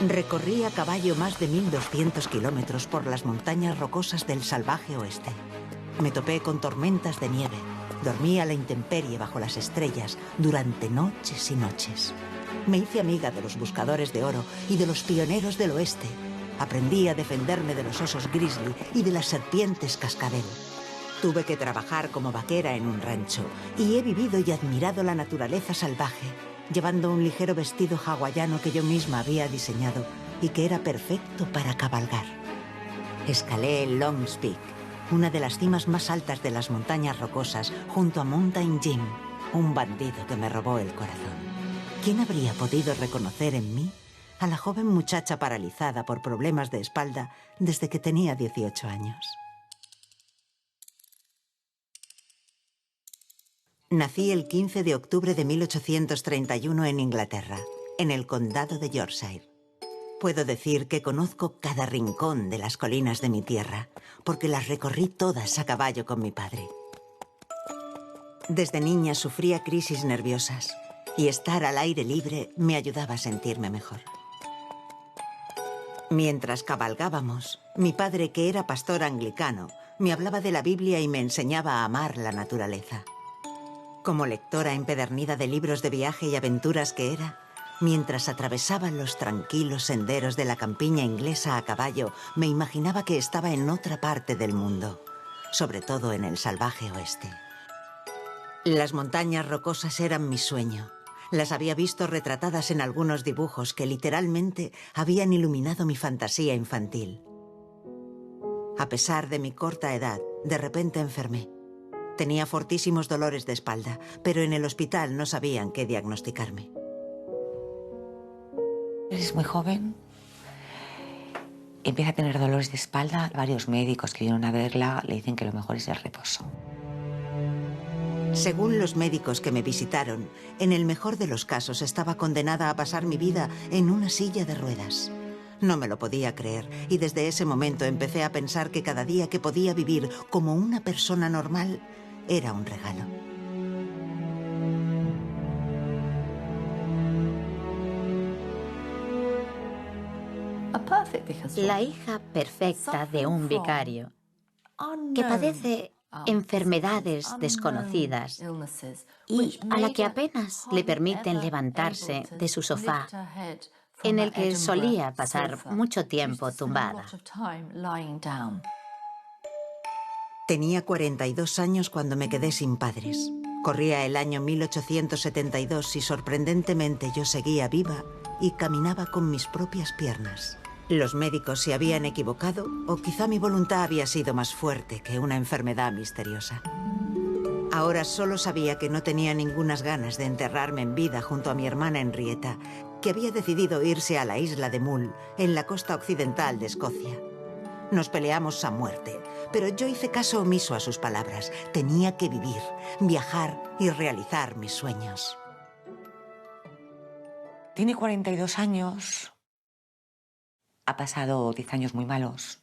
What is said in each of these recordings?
Recorrí a caballo más de 1200 kilómetros por las montañas rocosas del salvaje oeste. Me topé con tormentas de nieve. Dormí a la intemperie bajo las estrellas durante noches y noches. Me hice amiga de los buscadores de oro y de los pioneros del oeste. Aprendí a defenderme de los osos grizzly y de las serpientes cascabel. Tuve que trabajar como vaquera en un rancho y he vivido y admirado la naturaleza salvaje, llevando un ligero vestido hawaiano que yo misma había diseñado y que era perfecto para cabalgar. Escalé el Long's Peak, una de las cimas más altas de las montañas rocosas, junto a Mountain Jim, un bandido que me robó el corazón. ¿Quién habría podido reconocer en mí a la joven muchacha paralizada por problemas de espalda desde que tenía 18 años? Nací el 15 de octubre de 1831 en Inglaterra, en el condado de Yorkshire. Puedo decir que conozco cada rincón de las colinas de mi tierra, porque las recorrí todas a caballo con mi padre. Desde niña sufría crisis nerviosas y estar al aire libre me ayudaba a sentirme mejor. Mientras cabalgábamos, mi padre, que era pastor anglicano, me hablaba de la Biblia y me enseñaba a amar la naturaleza. Como lectora empedernida de libros de viaje y aventuras que era, mientras atravesaba los tranquilos senderos de la campiña inglesa a caballo, me imaginaba que estaba en otra parte del mundo, sobre todo en el salvaje oeste. Las montañas rocosas eran mi sueño. Las había visto retratadas en algunos dibujos que literalmente habían iluminado mi fantasía infantil. A pesar de mi corta edad, de repente enfermé. Tenía fortísimos dolores de espalda, pero en el hospital no sabían qué diagnosticarme. Eres muy joven, empieza a tener dolores de espalda. Varios médicos que vinieron a verla le dicen que lo mejor es el reposo. Según los médicos que me visitaron, en el mejor de los casos estaba condenada a pasar mi vida en una silla de ruedas. No me lo podía creer y desde ese momento empecé a pensar que cada día que podía vivir como una persona normal era un regalo. La hija perfecta de un vicario que padece enfermedades desconocidas y a la que apenas le permiten levantarse de su sofá, en el que solía pasar mucho tiempo tumbada. Tenía 42 años cuando me quedé sin padres. Corría el año 1872 y sorprendentemente yo seguía viva y caminaba con mis propias piernas. Los médicos se habían equivocado o quizá mi voluntad había sido más fuerte que una enfermedad misteriosa. Ahora solo sabía que no tenía ningunas ganas de enterrarme en vida junto a mi hermana Henrietta, que había decidido irse a la isla de Mull, en la costa occidental de Escocia. Nos peleamos a muerte, pero yo hice caso omiso a sus palabras. Tenía que vivir, viajar y realizar mis sueños. Tiene 42 años, ha pasado 10 años muy malos,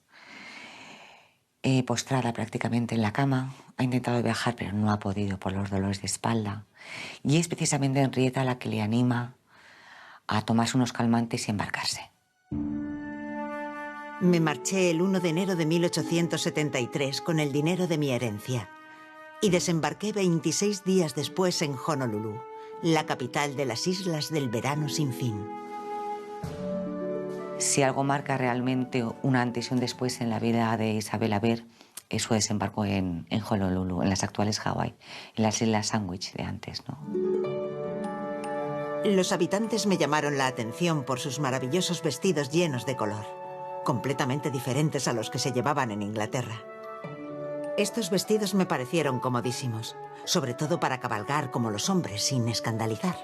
postrada prácticamente en la cama, ha intentado viajar pero no ha podido por los dolores de espalda. Y es precisamente Henrietta la que le anima a tomarse unos calmantes y embarcarse. Me marché el 1 de enero de 1873 con el dinero de mi herencia y desembarqué 26 días después en Honolulu, la capital de las islas del verano sin fin. Si algo marca realmente un antes y un después en la vida de Isabel Aber, es su desembarco en Honolulu, en las actuales Hawái, en las Islas Sandwich de antes, ¿no? Los habitantes me llamaron la atención por sus maravillosos vestidos llenos de color, completamente diferentes a los que se llevaban en Inglaterra. Estos vestidos me parecieron comodísimos, sobre todo para cabalgar como los hombres, sin escandalizar.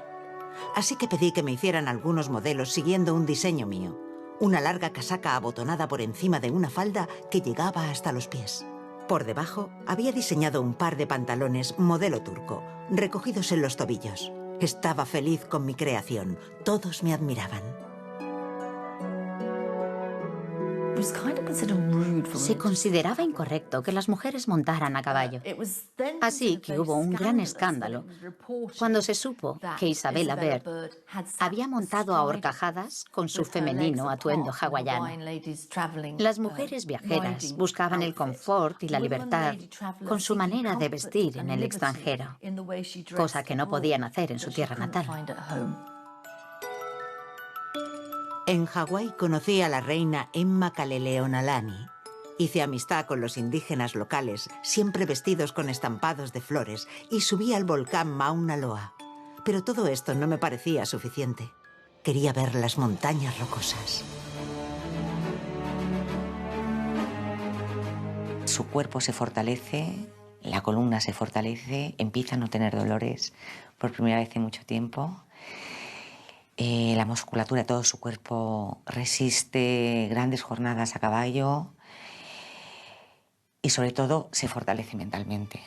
Así que pedí que me hicieran algunos modelos siguiendo un diseño mío, una larga casaca abotonada por encima de una falda que llegaba hasta los pies. Por debajo había diseñado un par de pantalones modelo turco, recogidos en los tobillos. Estaba feliz con mi creación, todos me admiraban. Se consideraba incorrecto que las mujeres montaran a caballo. Así que hubo un gran escándalo cuando se supo que Isabella Bird había montado a horcajadas con su femenino atuendo hawaiano. Las mujeres viajeras buscaban el confort y la libertad con su manera de vestir en el extranjero, cosa que no podían hacer en su tierra natal. En Hawái conocí a la reina Emma Kaleleonalani. Hice amistad con los indígenas locales, siempre vestidos con estampados de flores, y subí al volcán Mauna Loa. Pero todo esto no me parecía suficiente. Quería ver las montañas rocosas. Su cuerpo se fortalece, la columna se fortalece, empieza a no tener dolores por primera vez en mucho tiempo. La musculatura de todo su cuerpo resiste grandes jornadas a caballo y sobre todo se fortalece mentalmente.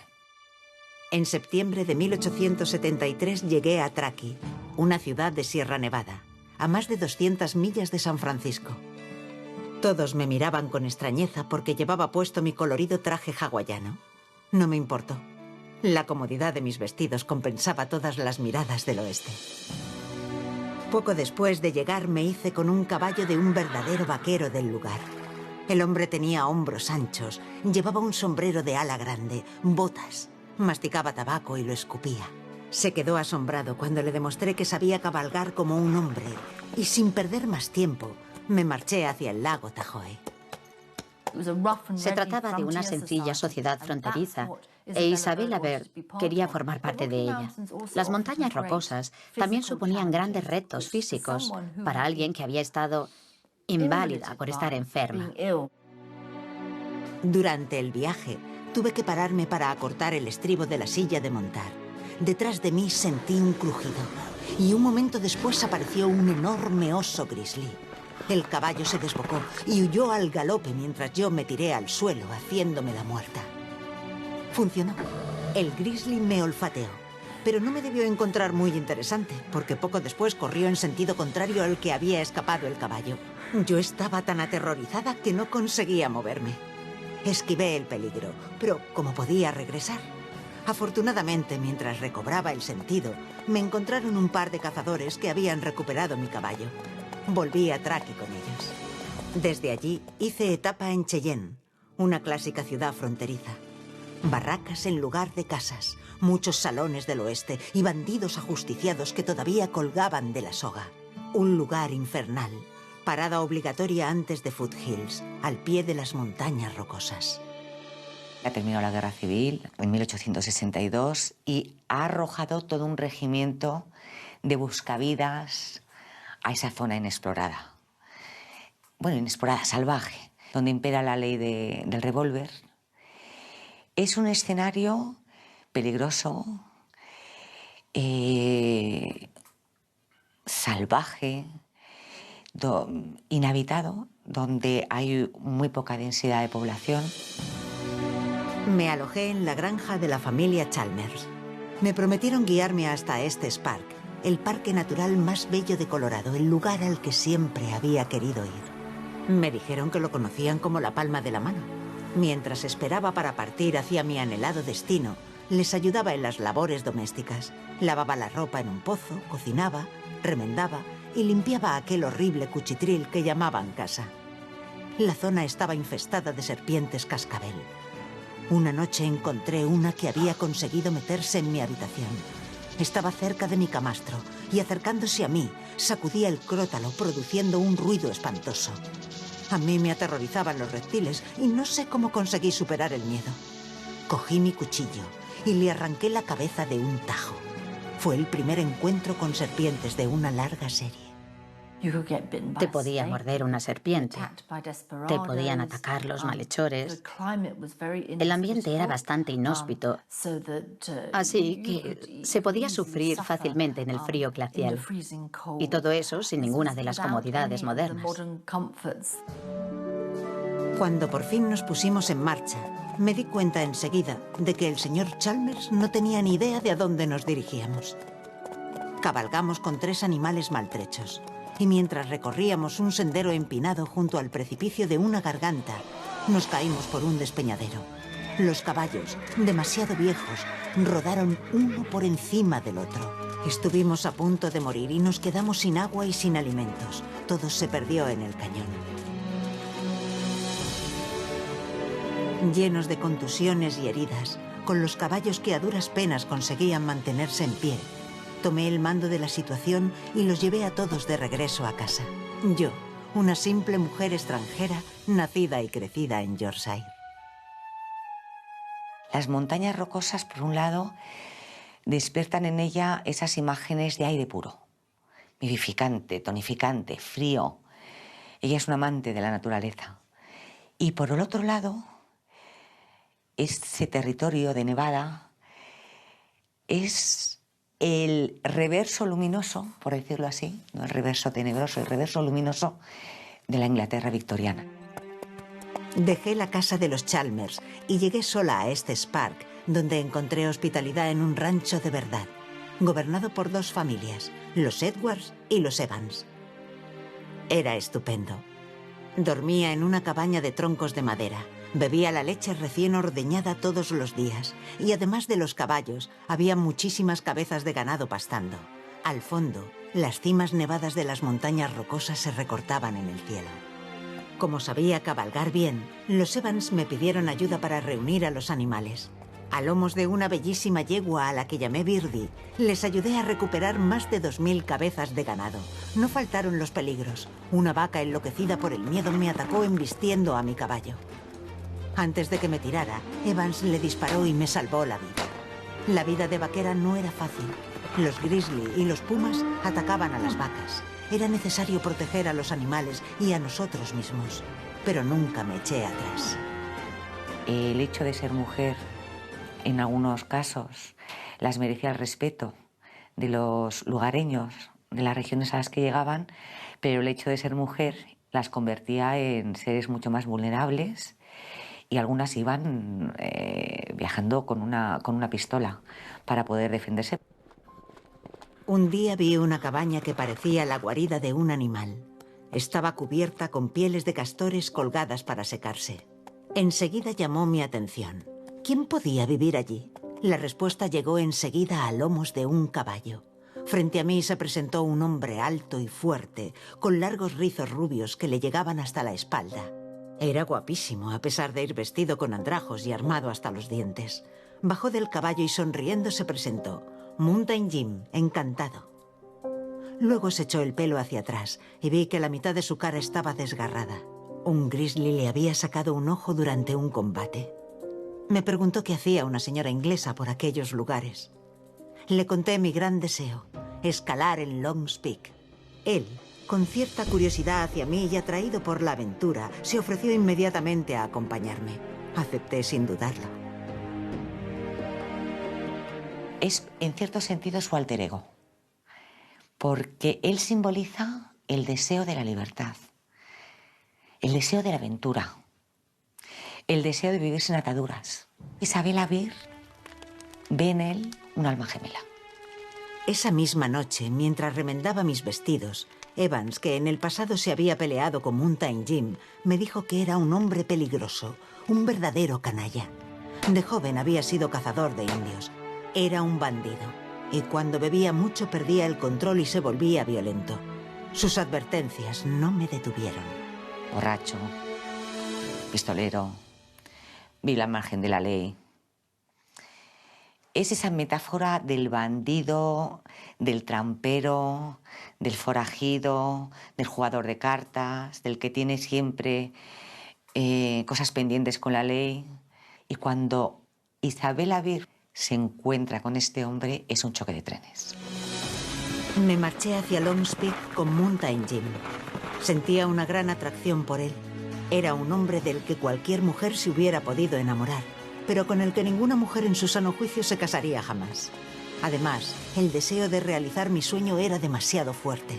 En septiembre de 1873 llegué a Truckee, una ciudad de Sierra Nevada, a más de 200 millas de San Francisco. Todos me miraban con extrañeza porque llevaba puesto mi colorido traje hawaiano. No me importó. La comodidad de mis vestidos compensaba todas las miradas del oeste. Poco después de llegar me hice con un caballo de un verdadero vaquero del lugar. El hombre tenía hombros anchos, llevaba un sombrero de ala grande, botas, masticaba tabaco y lo escupía. Se quedó asombrado cuando le demostré que sabía cabalgar como un hombre y sin perder más tiempo me marché hacia el lago Tahoe. Se trataba de una sencilla sociedad fronteriza e Isabella Bird quería formar parte de ella. Las montañas rocosas también suponían grandes retos físicos para alguien que había estado inválida por estar enferma. Durante el viaje tuve que pararme para acortar el estribo de la silla de montar. Detrás de mí sentí un crujido y un momento después apareció un enorme oso grizzly. El caballo se desbocó y huyó al galope mientras yo me tiré al suelo haciéndome la muerta. Funcionó. El grizzly me olfateó, pero no me debió encontrar muy interesante, porque poco después corrió en sentido contrario al que había escapado el caballo. Yo estaba tan aterrorizada que no conseguía moverme. Esquivé el peligro, pero ¿cómo podía regresar? Afortunadamente, mientras recobraba el sentido, me encontraron un par de cazadores que habían recuperado mi caballo. Volví a Truckee con ellos. Desde allí hice etapa en Cheyenne, una clásica ciudad fronteriza. Barracas en lugar de casas, muchos salones del oeste y bandidos ajusticiados que todavía colgaban de la soga. Un lugar infernal, parada obligatoria antes de Foothills, al pie de las montañas rocosas. Ha terminado la Guerra Civil en 1862 y ha arrojado todo un regimiento de buscavidas a esa zona inexplorada. Bueno, inexplorada, salvaje, donde impera la ley del revólver. Es un escenario peligroso, salvaje, inhabitado, donde hay muy poca densidad de población. Me alojé en la granja de la familia Chalmers. Me prometieron guiarme hasta Estes Park, el parque natural más bello de Colorado, el lugar al que siempre había querido ir. Me dijeron que lo conocían como la palma de la mano. Mientras esperaba para partir hacia mi anhelado destino, les ayudaba en las labores domésticas. Lavaba la ropa en un pozo, cocinaba, remendaba y limpiaba aquel horrible cuchitril que llamaban casa. La zona estaba infestada de serpientes cascabel. Una noche encontré una que había conseguido meterse en mi habitación. Estaba cerca de mi camastro y acercándose a mí, sacudía el crótalo produciendo un ruido espantoso. A mí me aterrorizaban los reptiles y no sé cómo conseguí superar el miedo. Cogí mi cuchillo y le arranqué la cabeza de un tajo. Fue el primer encuentro con serpientes de una larga serie. Te podía morder una serpiente, te podían atacar los malhechores. El ambiente era bastante inhóspito, así que se podía sufrir fácilmente en el frío glacial. Y todo eso sin ninguna de las comodidades modernas. Cuando por fin nos pusimos en marcha, me di cuenta enseguida de que el señor Chalmers no tenía ni idea de a dónde nos dirigíamos. Cabalgamos con 3 animales maltrechos. y mientras recorríamos un sendero empinado junto al precipicio de una garganta, nos caímos por un despeñadero. Los caballos, demasiado viejos, rodaron uno por encima del otro. Estuvimos a punto de morir y nos quedamos sin agua y sin alimentos. Todo se perdió en el cañón. Llenos de contusiones y heridas, con los caballos que a duras penas conseguían mantenerse en pie, tomé el mando de la situación y los llevé a todos de regreso a casa. Yo, una simple mujer extranjera, nacida y crecida en Yorkshire. Las montañas rocosas, por un lado, despiertan en ella esas imágenes de aire puro, vivificante, tonificante, frío. Ella es una amante de la naturaleza. Y por el otro lado, ese territorio de Nevada es el reverso luminoso, por decirlo así, no el reverso tenebroso, el reverso luminoso de la Inglaterra victoriana. Dejé la casa de los Chalmers y llegué sola a Estes Park, donde encontré hospitalidad en un rancho de verdad, gobernado por dos familias, los Edwards y los Evans. Era estupendo. Dormía en una cabaña de troncos de madera, bebía la leche recién ordeñada todos los días y además de los caballos, había muchísimas cabezas de ganado pastando. Al fondo, las cimas nevadas de las montañas rocosas se recortaban en el cielo. Como sabía cabalgar bien, los Evans me pidieron ayuda para reunir a los animales. A lomos de una bellísima yegua a la que llamé Birdie, les ayudé a recuperar más de 2000 cabezas de ganado. No faltaron los peligros. Una vaca enloquecida por el miedo me atacó embistiendo a mi caballo. Antes de que me tirara, Evans le disparó y me salvó la vida. La vida de vaquera no era fácil. Los grizzly y los pumas atacaban a las vacas. Era necesario proteger a los animales y a nosotros mismos. Pero nunca me eché atrás. El hecho de ser mujer, en algunos casos, las merecía el respeto de los lugareños, de las regiones a las que llegaban, pero el hecho de ser mujer las convertía en seres mucho más vulnerables y algunas iban viajando con una pistola para poder defenderse. Un día vi una cabaña que parecía la guarida de un animal. Estaba cubierta con pieles de castores colgadas para secarse. Enseguida llamó mi atención. ¿Quién podía vivir allí? La respuesta llegó enseguida a lomos de un caballo. Frente a mí se presentó un hombre alto y fuerte, con largos rizos rubios que le llegaban hasta la espalda. Era guapísimo, a pesar de ir vestido con andrajos y armado hasta los dientes. Bajó del caballo y sonriendo se presentó. Mountain Jim, encantado. Luego se echó el pelo hacia atrás y vi que la mitad de su cara estaba desgarrada. Un grizzly le había sacado un ojo durante un combate. Me preguntó qué hacía una señora inglesa por aquellos lugares. Le conté mi gran deseo, escalar el Long's Peak. Él, con cierta curiosidad hacia mí y atraído por la aventura, se ofreció inmediatamente a acompañarme. Acepté sin dudarlo. Es, en cierto sentido, su alter ego, porque él simboliza el deseo de la libertad, el deseo de la aventura, el deseo de vivir sin ataduras. Isabella Bird ve en él un alma gemela. Esa misma noche, mientras remendaba mis vestidos, Evans, que en el pasado se había peleado con Mountain Jim, me dijo que era un hombre peligroso, un verdadero canalla. De joven había sido cazador de indios. Era un bandido, y cuando bebía mucho perdía el control y se volvía violento. Sus advertencias no me detuvieron. Borracho, pistolero, vil al margen de la ley. Es esa metáfora del bandido, del trampero, del forajido, del jugador de cartas, del que tiene siempre cosas pendientes con la ley. Y cuando Isabella Bird se encuentra con este hombre, es un choque de trenes. Me marché hacia Long's Peak con Mountain Jim. Sentía una gran atracción por él. Era un hombre del que cualquier mujer se hubiera podido enamorar, pero con el que ninguna mujer en su sano juicio se casaría jamás. Además, el deseo de realizar mi sueño era demasiado fuerte.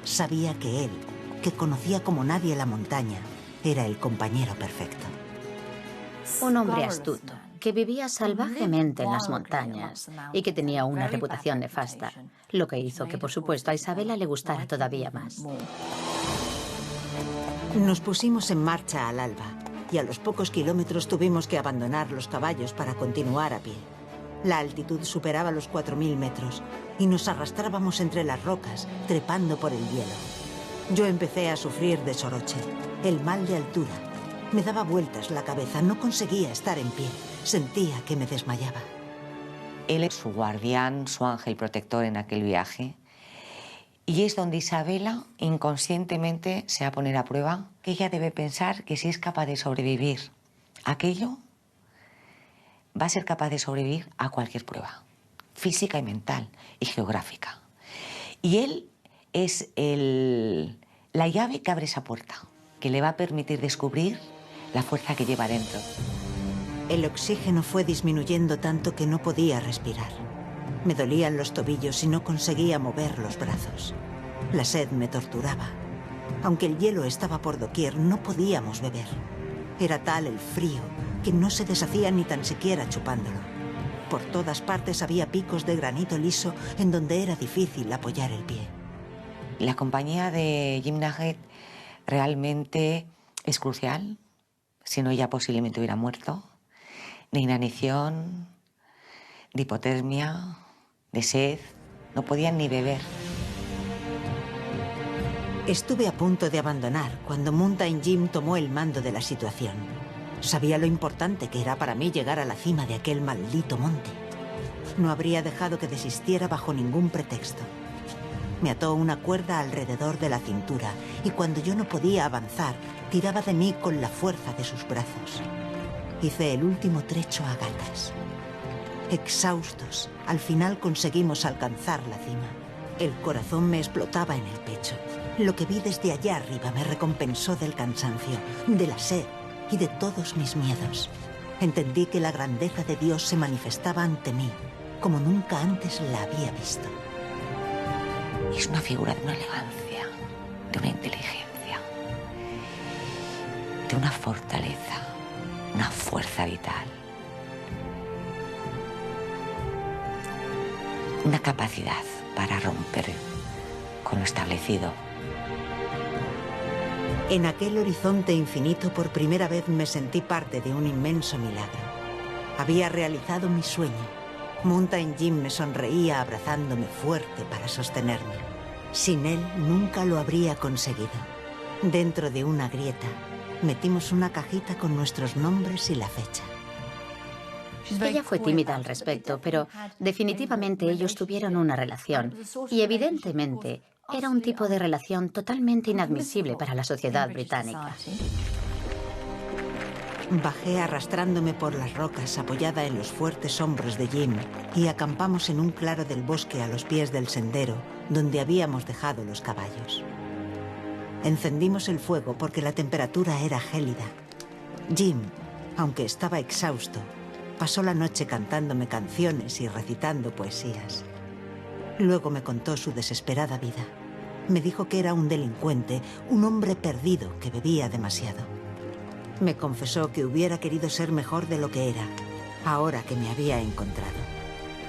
Sabía que él, que conocía como nadie la montaña, era el compañero perfecto. Un hombre astuto, que vivía salvajemente en las montañas y que tenía una reputación nefasta, lo que hizo que, por supuesto, a Isabella le gustara todavía más. Nos pusimos en marcha al alba y a los pocos kilómetros tuvimos que abandonar los caballos para continuar a pie. La altitud superaba los 4000 metros y nos arrastrábamos entre las rocas, trepando por el hielo. Yo empecé a sufrir de soroche, el mal de altura. Me daba vueltas la cabeza, no conseguía estar en pie. Sentía que me desmayaba. Él es su guardián, su ángel protector en aquel viaje. Y es donde Isabella inconscientemente se va a poner a prueba que ella debe pensar que si es capaz de sobrevivir a aquello, va a ser capaz de sobrevivir a cualquier prueba, física y mental y geográfica. Y él es la llave que abre esa puerta, que le va a permitir descubrir la fuerza que lleva dentro. El oxígeno fue disminuyendo tanto que no podía respirar. Me dolían los tobillos y no conseguía mover los brazos. La sed me torturaba. Aunque el hielo estaba por doquier, no podíamos beber. Era tal el frío que no se deshacía ni tan siquiera chupándolo. Por todas partes había picos de granito liso en donde era difícil apoyar el pie. La compañía de Jim Nugget realmente es crucial. Si no, ella posiblemente hubiera muerto. De inanición, de hipotermia, de sed. No podían ni beber. Estuve a punto de abandonar cuando Mountain Jim tomó el mando de la situación. Sabía lo importante que era para mí llegar a la cima de aquel maldito monte. No habría dejado que desistiera bajo ningún pretexto. Me ató una cuerda alrededor de la cintura y cuando yo no podía avanzar, tiraba de mí con la fuerza de sus brazos. Hice el último trecho a gatas. Exhaustos, al final conseguimos alcanzar la cima. El corazón me explotaba en el pecho. Lo que vi desde allá arriba me recompensó del cansancio, de la sed y de todos mis miedos. Entendí que la grandeza de Dios se manifestaba ante mí, como nunca antes la había visto. Es una figura de una elegancia, de una inteligencia, de una fortaleza, una fuerza vital, una capacidad para romper con lo establecido. En aquel horizonte infinito por primera vez me sentí parte de un inmenso milagro. Había realizado mi sueño. Mountain Jim me sonreía abrazándome fuerte para sostenerme. Sin él nunca lo habría conseguido. Dentro de una grieta metimos una cajita con nuestros nombres y la fecha. Ella fue tímida al respecto, pero definitivamente ellos tuvieron una relación y evidentemente era un tipo de relación totalmente inadmisible para la sociedad británica. Bajé arrastrándome por las rocas apoyada en los fuertes hombros de Jim y acampamos en un claro del bosque a los pies del sendero donde habíamos dejado los caballos. Encendimos el fuego porque la temperatura era gélida. Jim, aunque estaba exhausto, pasó la noche cantándome canciones y recitando poesías. Luego me contó su desesperada vida. Me dijo que era un delincuente, un hombre perdido que bebía demasiado. Me confesó que hubiera querido ser mejor de lo que era, ahora que me había encontrado.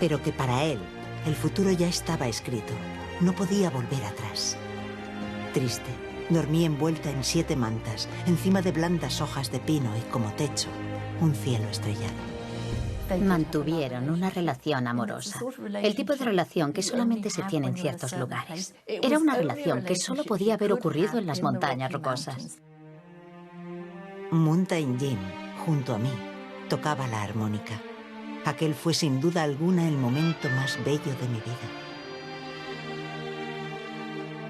Pero que para él, el futuro ya estaba escrito. No podía volver atrás. Triste, dormí envuelta en 7 mantas, encima de blandas hojas de pino y como techo, un cielo estrellado. Mantuvieron una relación amorosa, el tipo de relación que solamente se tiene en ciertos lugares. Era una relación que solo podía haber ocurrido en las montañas rocosas. Mountain Jim, junto a mí, tocaba la armónica. Aquel fue sin duda alguna el momento más bello de mi vida.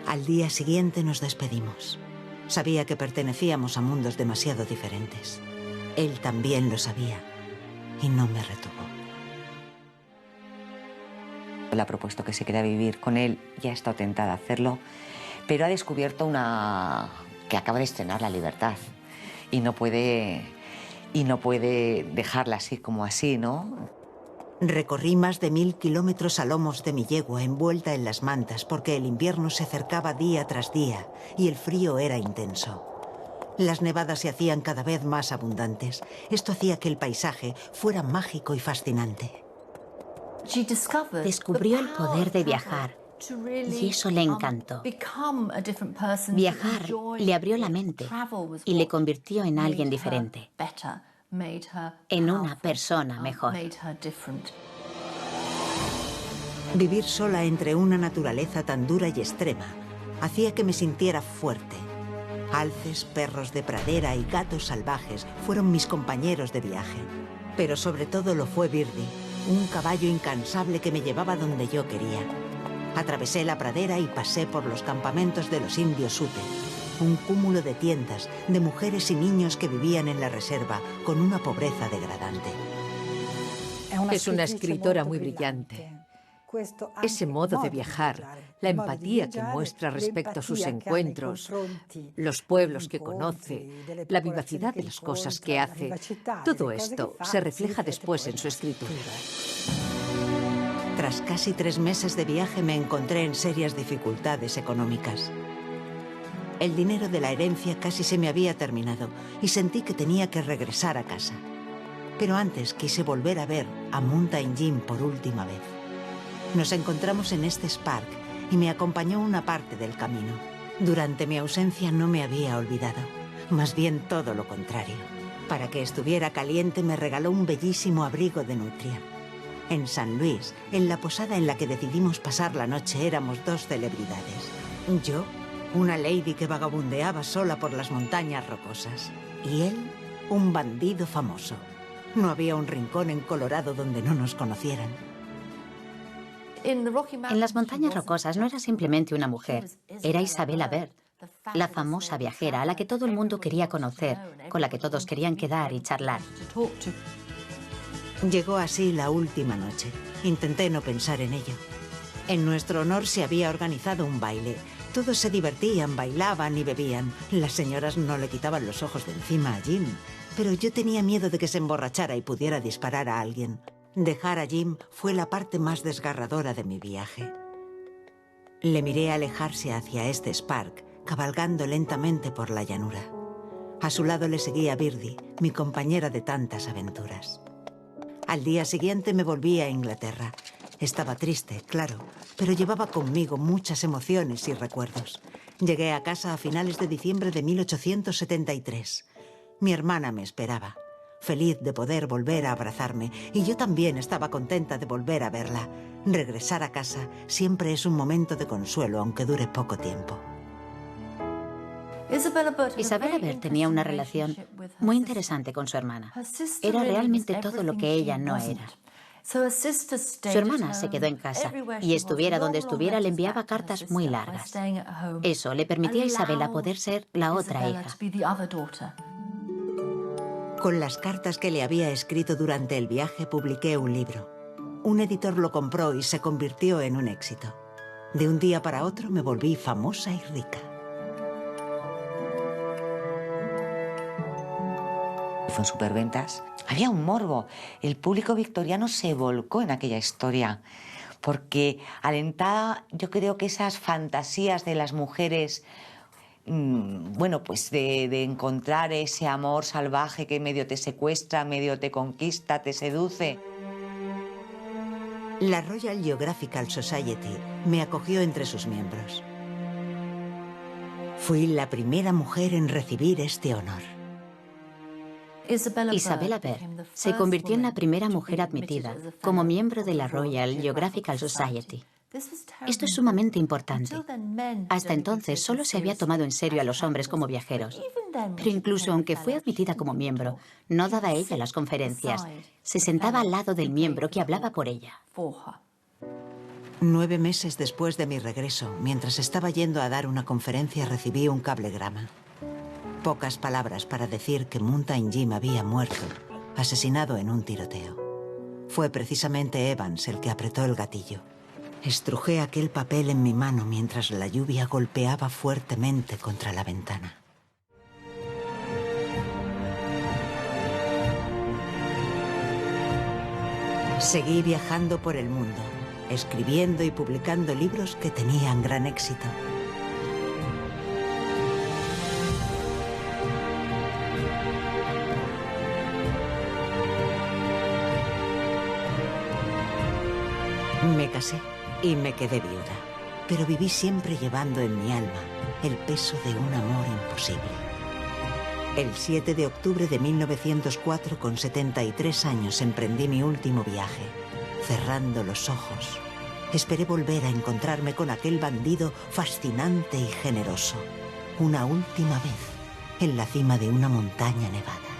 Al día siguiente nos despedimos. Sabía que pertenecíamos a mundos demasiado diferentes. Él también lo sabía. Y no me retuvo. Le ha propuesto que se quede a vivir con él, ya está tentada a hacerlo, pero ha descubierto que acaba de estrenar La Libertad y no puede dejarla así como así, ¿no? Recorrí más de 1000 kilómetros a lomos de mi yegua envuelta en las mantas porque el invierno se acercaba día tras día y el frío era intenso. Las nevadas se hacían cada vez más abundantes. Esto hacía que el paisaje fuera mágico y fascinante. Descubrió el poder de viajar y eso le encantó. Viajar le abrió la mente y le convirtió en alguien diferente, en una persona mejor. Vivir sola entre una naturaleza tan dura y extrema hacía que me sintiera fuerte. Alces, perros de pradera y gatos salvajes fueron mis compañeros de viaje. Pero sobre todo lo fue Birdie, un caballo incansable que me llevaba donde yo quería. Atravesé la pradera y pasé por los campamentos de los indios Ute, un cúmulo de tiendas, de mujeres y niños que vivían en la reserva con una pobreza degradante. Es una escritora muy brillante. Ese modo de viajar, la empatía que muestra respecto a sus encuentros, los pueblos que conoce, la vivacidad de las cosas que hace, todo esto se refleja después en su escritura. Tras casi 3 meses de viaje me encontré en serias dificultades económicas. El dinero de la herencia casi se me había terminado y sentí que tenía que regresar a casa. Pero antes quise volver a ver a Mountain Jim por última vez. Nos encontramos en Estes Park y me acompañó una parte del camino. Durante mi ausencia no me había olvidado, más bien todo lo contrario. Para que estuviera caliente me regaló un bellísimo abrigo de nutria. En San Luis, en la posada en la que decidimos pasar la noche, éramos 2 celebridades. Yo, una lady que vagabundeaba sola por las montañas rocosas. Y él, un bandido famoso. No había un rincón en Colorado donde no nos conocieran. En las montañas rocosas no era simplemente una mujer, era Isabella Bird, la famosa viajera a la que todo el mundo quería conocer, con la que todos querían quedar y charlar. Llegó así la última noche. Intenté no pensar en ello. En nuestro honor se había organizado un baile. Todos se divertían, bailaban y bebían. Las señoras no le quitaban los ojos de encima a Jim, pero yo tenía miedo de que se emborrachara y pudiera disparar a alguien. Dejar a Jim fue la parte más desgarradora de mi viaje. Le miré alejarse hacia Estes Park, cabalgando lentamente por la llanura. A su lado le seguía Birdie, mi compañera de tantas aventuras. Al día siguiente me volví a Inglaterra. Estaba triste, claro, pero llevaba conmigo muchas emociones y recuerdos. Llegué a casa a finales de diciembre de 1873. Mi hermana me esperaba, feliz de poder volver a abrazarme, y yo también estaba contenta de volver a verla. Regresar a casa siempre es un momento de consuelo, aunque dure poco tiempo. Isabella Bird tenía una relación muy interesante con su hermana. Era realmente todo lo que ella no era. Su hermana se quedó en casa y estuviera donde estuviera le enviaba cartas muy largas. Eso le permitía a Isabella poder ser la otra hija. Con las cartas que le había escrito durante el viaje publiqué un libro. Un editor lo compró y se convirtió en un éxito. De un día para otro me volví famosa y rica. Fue en superventas. Había un morbo. El público victoriano se volcó en aquella historia porque alentaba, yo creo que esas fantasías de las mujeres, bueno, pues de encontrar ese amor salvaje que medio te secuestra, medio te conquista, te seduce. La Royal Geographical Society me acogió entre sus miembros. Fui la primera mujer en recibir este honor. Isabella Bird se convirtió en la primera mujer admitida como miembro de la Royal Geographical Society. Esto es sumamente importante. Hasta entonces solo se había tomado en serio a los hombres como viajeros. Pero incluso aunque fue admitida como miembro, no daba ella las conferencias. Se sentaba al lado del miembro que hablaba por ella. 9 meses después de mi regreso, mientras estaba yendo a dar una conferencia, recibí un cablegrama. Pocas palabras para decir que Mountain Jim había muerto, asesinado en un tiroteo. Fue precisamente Evans el que apretó el gatillo. Estrujé aquel papel en mi mano mientras la lluvia golpeaba fuertemente contra la ventana. Seguí viajando por el mundo, escribiendo y publicando libros que tenían gran éxito. Me casé y me quedé viuda, pero viví siempre llevando en mi alma el peso de un amor imposible. El 7 de octubre de 1904, con 73 años, emprendí mi último viaje. Cerrando los ojos, esperé volver a encontrarme con aquel bandido fascinante y generoso. Una última vez, en la cima de una montaña nevada.